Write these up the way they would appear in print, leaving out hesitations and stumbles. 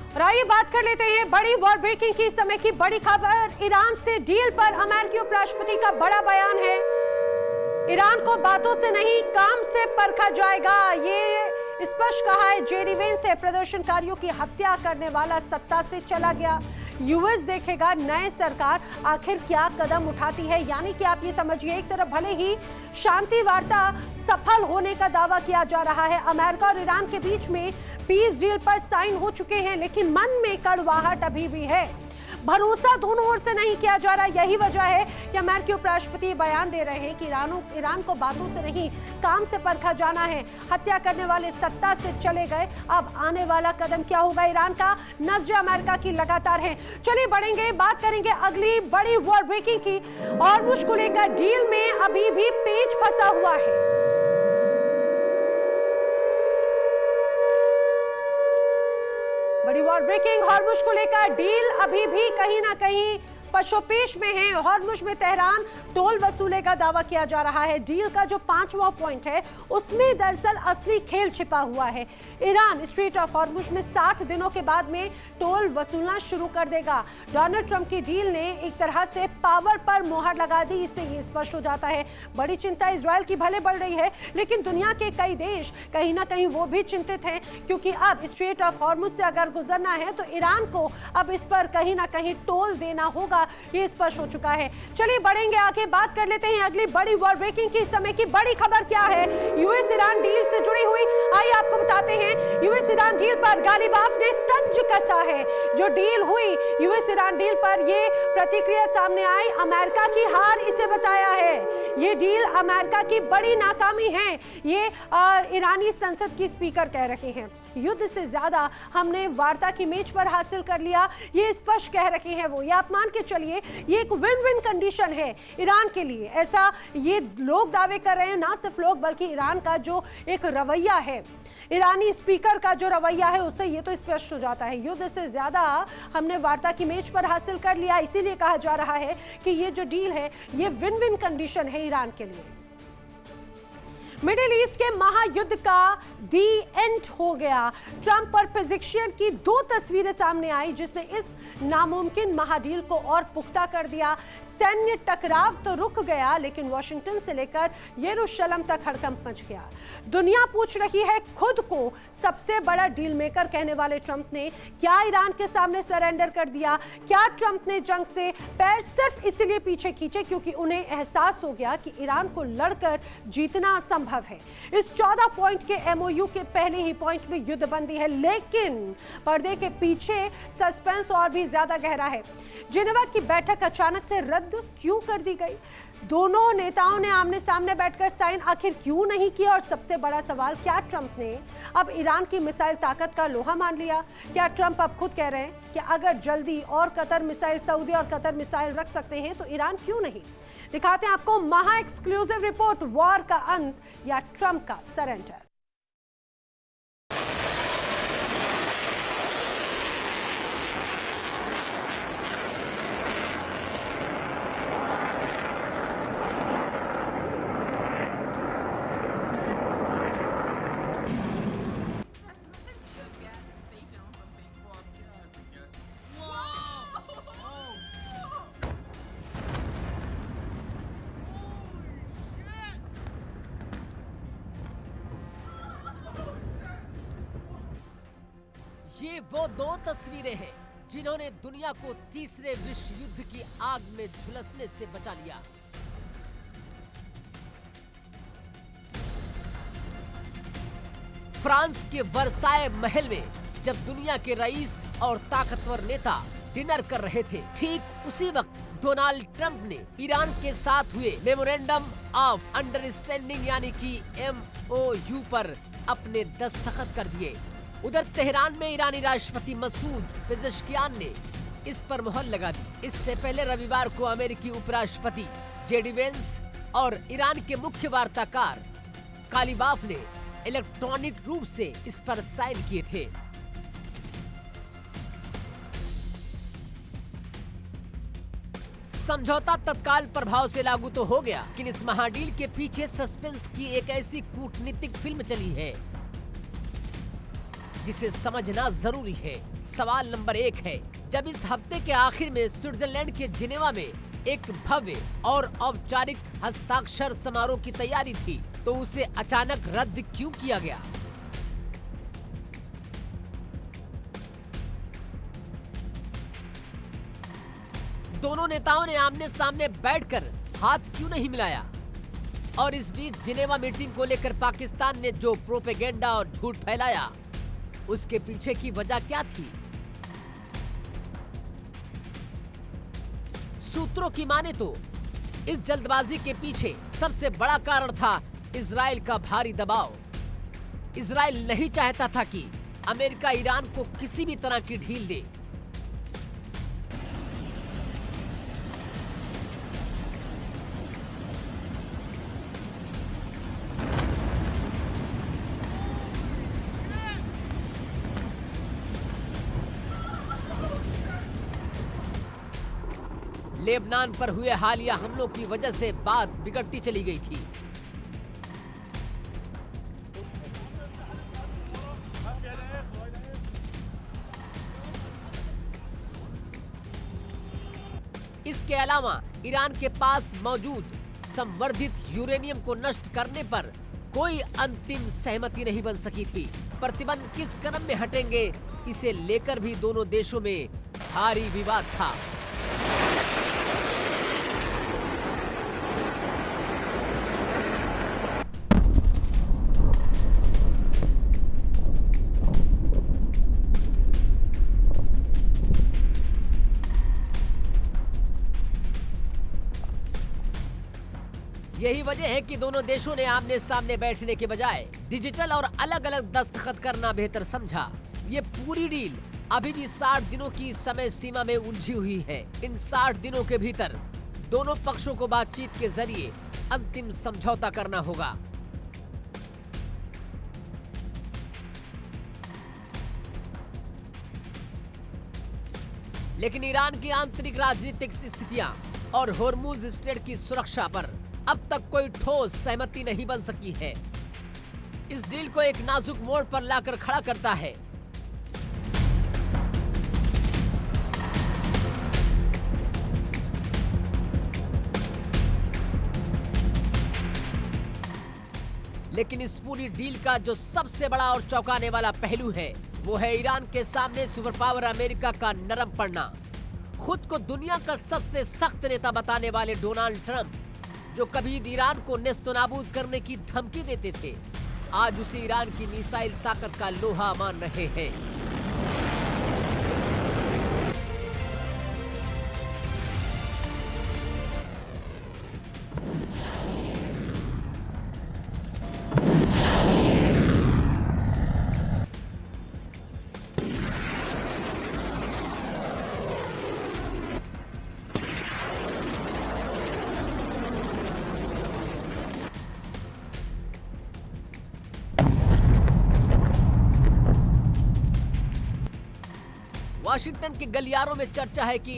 और आइए बात कर लेते हैं बड़ी वॉर ब्रेकिंग की समय की बड़ी खबर। ईरान से डील पर अमेरिकी उपराष्ट्रपति का बड़ा बयान है। ईरान को बातों से नहीं काम से परखा जाएगा, ये स्पष्ट कहा है। जेडी वेंस से प्रदर्शनकारियों की हत्या करने वाला सत्ता से चला गया। यूएस देखेगा नए सरकार आखिर क्या कदम उठाती है। यानी कि आप ये समझिए, एक तरफ भले ही शांति वार्ता सफल होने का दावा किया जा रहा है, अमेरिका और ईरान के बीच में पीस डील पर साइन हो चुके हैं, लेकिन मन में कड़वाहट अभी भी है। भरोसा दोनों ओर से नहीं किया जा रहा। यही वजह है कि अमेरिकी उपराष्ट्रपति बयान दे रहे हैं कि ईरान को बातों से नहीं काम से परखा जाना है। हत्या करने वाले सत्ता से चले गए, अब आने वाला कदम क्या होगा ईरान का? नजरें अमेरिका की लगातार हैं। चलिए बढ़ेंगे, बात करेंगे अगली बड़ी वॉर ब्रेकिंग की। हॉर्मुज़ को लेकर डील में अभी भी पेच फंसा हुआ है। बड़ी वॉर ब्रेकिंग, हॉर्मुज़ को लेकर डील अभी भी कहीं ना कहीं पशोपेश में है। हॉर्मुज़ में तेहरान टोल वसूले का दावा किया जा रहा है। डील का जो 5वां पॉइंट है उसमें दरअसल असली खेल छिपा हुआ है। ईरान स्ट्रेट ऑफ हॉर्मुज़ में 60 दिनों के बाद में टोल वसूलना शुरू कर देगा। डोनाल्ड ट्रंप की डील ने एक तरह से पावर पर मोहर लगा दी। इससे ये स्पष्ट हो जाता है बड़ी चिंता इजराइल की भले बढ़ रही है, लेकिन दुनिया के कई देश कहीं ना कहीं वो भी चिंतित हैं, क्योंकि अब स्ट्रेट ऑफ हॉर्मुज़ से अगर गुजरना है तो ईरान को अब इस पर कहीं ना कहीं टोल देना होगा। ये स्पष्ट हो चुका है। चलिए बढ़ेंगे आगे, बात कर लेते हैं अगली बड़ी वॉर ब्रेकिंग की समय की बड़ी खबर क्या है। यूएस ईरान डील से जुड़ी हुई, आइए आपको बताते हैं। यूएस ईरान डील पर गालिबाफ ने तंज कसा है। जो डील हुई यूएस ईरान डील पर, ये प्रतिक्रिया सामने आई। अमेरिका की हार इसे बताया है। ये डील अमेरिका की बड़ी नाकामी है, ये ईरानी संसद की स्पीकर कह रहे हैं। युद्ध से ज्यादा हमने वार्ता की मेज पर हासिल कर लिया, ये स्पष्ट कह रहे हैं वो। ये आप मान के चलिए ये एक विन विन कंडीशन है ईरान के लिए, ऐसा ये लोग दावे कर रहे हैं। ना सिर्फ लोग बल्कि ईरान का जो एक रवैया है, ईरानी स्पीकर का जो रवैया है, उससे ये तो स्पष्ट हो जाता है युद्ध से ज्यादा हमने वार्ता की मेज पर हासिल कर लिया। इसीलिए कहा जा रहा है कि ये जो डील है ये विन विन कंडीशन है ईरान के लिए। मिडिल ईस्ट के महायुद्ध का दी एंड हो गया। ट्रंप और पेजिशियन की 2 तस्वीरें सामने आई, जिसने इस नामुमकिन महाडील को और पुख्ता कर दिया। सैन्य टकराव तो रुक गया, लेकिन वॉशिंगटन से लेकर यरूशलेम तक हड़कंप मच गया। दुनिया पूछ रही है खुद को सबसे बड़ा डील मेकर कहने वाले ट्रंप ने क्या ईरान के सामने सरेंडर कर दिया? क्या ट्रंप ने जंग से पैर सिर्फ इसलिए पीछे खींचे क्योंकि उन्हें एहसास हो गया कि ईरान को लड़कर जीतना असंभव है? इस 14 पॉइंट के एमओयू के पहले ही पॉइंट में युद्धबंदी है, लेकिन पर्दे के पीछे सस्पेंस और भी ज्यादा गहरा है। जिनेवा की बैठक अचानक से रद्द क्यों कर दी गई? दोनों नेताओं ने आमने सामने बैठकर साइन आखिर क्यों नहीं किया? और सबसे बड़ा सवाल, क्या ट्रंप ने अब ईरान की मिसाइल ताकत का लोहा मान लिया? क्या ट्रंप अब खुद कह रहे हैं कि अगर जल्दी और कतर मिसाइल, सऊदी और कतर मिसाइल रख सकते हैं तो ईरान क्यों नहीं? दिखाते हैं आपको महा एक्सक्लूसिव रिपोर्ट, वॉर का अंत या ट्रंप का सरेंडर। ये वो 2 तस्वीरें हैं जिन्होंने दुनिया को तीसरे विश्व युद्ध की आग में झुलसने से बचा लिया। फ्रांस के वर्साय महल में जब दुनिया के रईस और ताकतवर नेता डिनर कर रहे थे, ठीक उसी वक्त डोनाल्ड ट्रंप ने ईरान के साथ हुए मेमोरेंडम ऑफ अंडरस्टैंडिंग यानी कि MOU पर अपने दस्तखत कर दिए। उधर तेहरान में ईरानी राष्ट्रपति मसूद पेजेश्कियान ने इस पर मुहर लगा दी। इससे पहले रविवार को अमेरिकी उपराष्ट्रपति जेडी वेंस और ईरान के मुख्य वार्ताकार गालिबाफ ने इलेक्ट्रॉनिक रूप से इस पर साइन किए थे। समझौता तत्काल प्रभाव से लागू तो हो गया, लेकिन इस महाडील के पीछे सस्पेंस की एक ऐसी कूटनीतिक फिल्म चली है जिसे समझना जरूरी है। सवाल नंबर 1 है, जब इस हफ्ते के आखिर में स्विट्जरलैंड के जिनेवा में एक भव्य और औपचारिक हस्ताक्षर समारोह की तैयारी थी, तो उसे अचानक रद्द क्यों किया गया? दोनों नेताओं ने आमने सामने बैठकर हाथ क्यों नहीं मिलाया? और इस बीच जिनेवा मीटिंग को लेकर पाकिस्तान ने जो प्रोपेगेंडा और झूठ फैलाया, उसके पीछे की वजह क्या थी? सूत्रों की माने तो इस जल्दबाजी के पीछे सबसे बड़ा कारण था इजराइल का भारी दबाव। इजराइल नहीं चाहता था कि अमेरिका ईरान को किसी भी तरह की ढील दे। लेबनान पर हुए हालिया हमलों की वजह से बात बिगड़ती चली गई थी। इसके अलावा ईरान के पास मौजूद संवर्धित यूरेनियम को नष्ट करने पर कोई अंतिम सहमति नहीं बन सकी थी। प्रतिबंध किस क्रम में हटेंगे, इसे लेकर भी दोनों देशों में भारी विवाद था। यही वजह है कि दोनों देशों ने आमने सामने बैठने के बजाय डिजिटल और अलग अलग दस्तखत करना बेहतर समझा। ये पूरी डील अभी भी 60 दिनों की समय सीमा में उलझी हुई है। इन 60 दिनों के भीतर दोनों पक्षों को बातचीत के जरिए अंतिम समझौता करना होगा। लेकिन ईरान की आंतरिक राजनीतिक स्थितियां और होर्मुज स्ट्रेट की सुरक्षा पर अब तक कोई ठोस सहमति नहीं बन सकी है। इस डील को एक नाजुक मोड़ पर लाकर खड़ा करता है। लेकिन इस पूरी डील का जो सबसे बड़ा और चौंकाने वाला पहलू है, वो है ईरान के सामने सुपर पावर अमेरिका का नरम पड़ना। खुद को दुनिया का सबसे सख्त नेता बताने वाले डोनाल्ड ट्रंप, जो कभी ईरान को नेस्तनाबूद करने की धमकी देते थे, आज उसे ईरान की मिसाइल ताकत का लोहा मान रहे हैं। वाशिंगटन के गलियारों में चर्चा है कि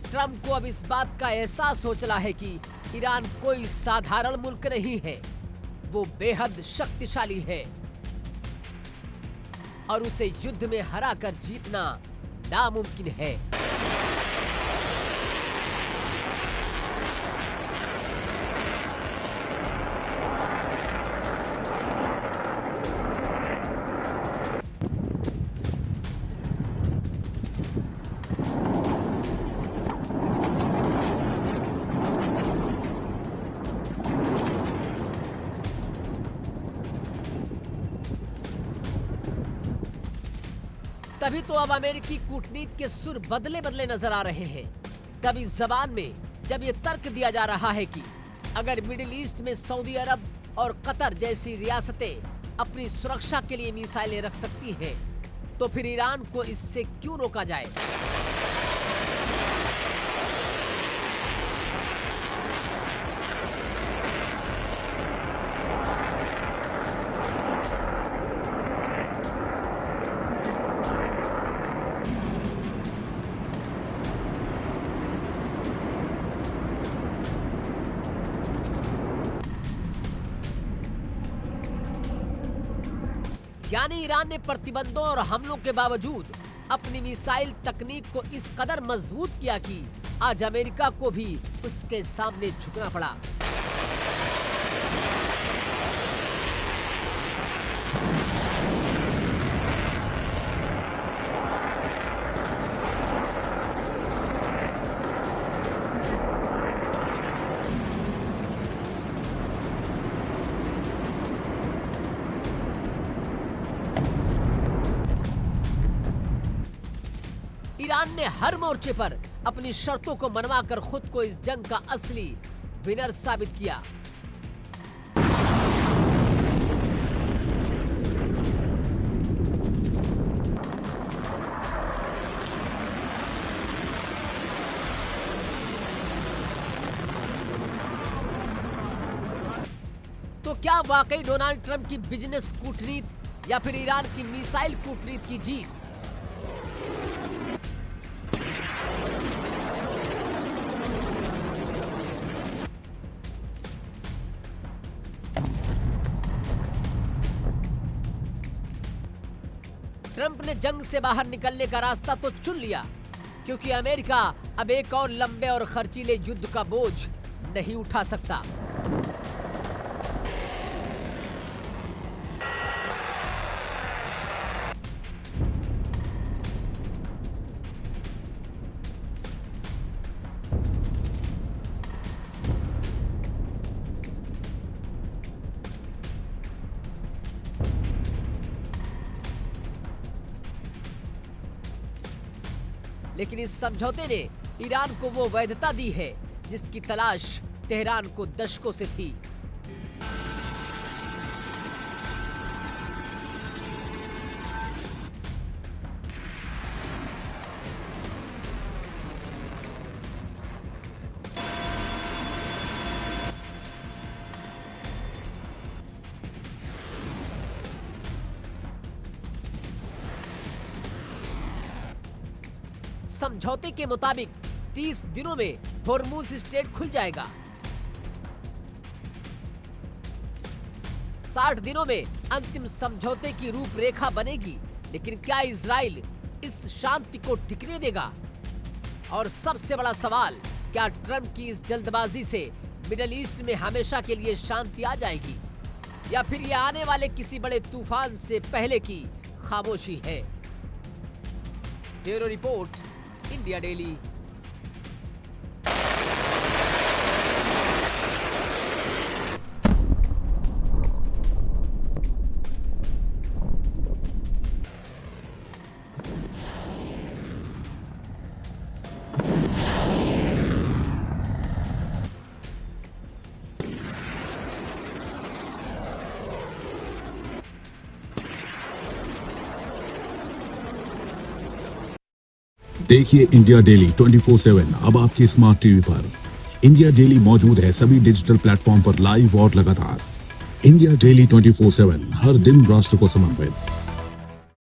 ट्रंप को अब इस बात का एहसास हो चला है कि ईरान कोई साधारण मुल्क नहीं है, वो बेहद शक्तिशाली है और उसे युद्ध में हराकर जीतना नामुमकिन है। तभी तो अब अमेरिकी कूटनीति के सुर बदले बदले नजर आ रहे हैं। तब इस जबान में जब ये तर्क दिया जा रहा है कि अगर मिडिल ईस्ट में सऊदी अरब और कतर जैसी रियासतें अपनी सुरक्षा के लिए मिसाइलें रख सकती हैं, तो फिर ईरान को इससे क्यों रोका जाए? यानी ईरान ने प्रतिबंधों और हमलों के बावजूद अपनी मिसाइल तकनीक को इस कदर मजबूत किया कि आज अमेरिका को भी उसके सामने झुकना पड़ा। ईरान ने हर मोर्चे पर अपनी शर्तों को मनवाकर खुद को इस जंग का असली विनर साबित किया। तो क्या वाकई डोनाल्ड ट्रंप की बिजनेस कूटनीति या फिर ईरान की मिसाइल कूटनीति की जीत? ट्रंप ने जंग से बाहर निकलने का रास्ता तो चुन लिया, क्योंकि अमेरिका अब एक और लंबे और खर्चीले युद्ध का बोझ नहीं उठा सकता। लेकिन इस समझौते ने ईरान को वो वैधता दी है जिसकी तलाश तेहरान को दशकों से थी। समझौते के मुताबिक 30 दिनों में होर्मुज स्ट्रेट खुल जाएगा। 60 दिनों में अंतिम समझौते की रूपरेखा बनेगी। लेकिन क्या इजराइल इस शांति को टिकने देगा? और सबसे बड़ा सवाल, क्या ट्रंप की इस जल्दबाजी से मिडिल ईस्ट में हमेशा के लिए शांति आ जाएगी, या फिर ये आने वाले किसी बड़े तूफान से पहले की खामोशी है? Bureau report, India daily. देखिए इंडिया डेली 24/7 अब आपकी स्मार्ट टीवी पर। इंडिया डेली मौजूद है सभी डिजिटल प्लेटफॉर्म पर लाइव और लगातार। इंडिया डेली 24/7 हर दिन राष्ट्र को समर्पित।